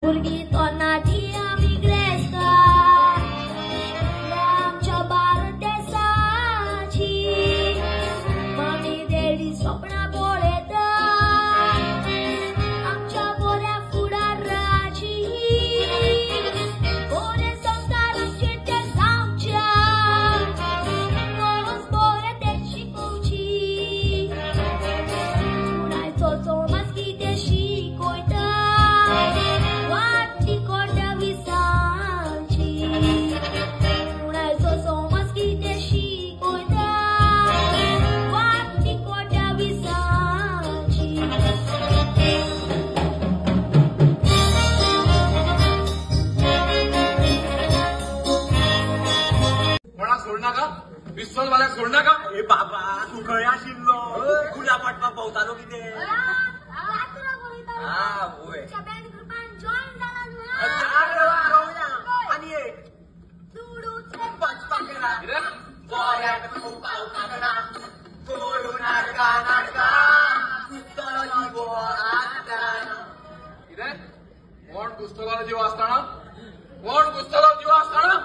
Porque torna dia migresta आमच्या भारत देशाची मामी देवी स्वप्न बोलत आमच्या बोऱ्या फुडाराची बोरे संस्कारांचे ते आमच्या मोहस बोरे ते शिकवची उन्हाळ्याचो चोमास कितें शिकयता वाटी कोट्या विसांची उन्हाळ्याचो चोमास कितें शिकयता वाटी कोट्या विसांची कोणाक सोडनाका पिस्तोलवाल्याक सोडनाका ए बाबा तू खंय आशिल्लो खुल्या पटपाक भोंवतालो कितें होय बँड ग्रुपान जॉइन जाला आनी एक दुडूचे पचपाक गेला कितें गोऱ्याक पावपाक ना कोरू नाटका कुत्तलो जिवो आसताना कितें कोण कुस्तोलालो जीव आसताना कोण कुस्तोलालो जीव आसताना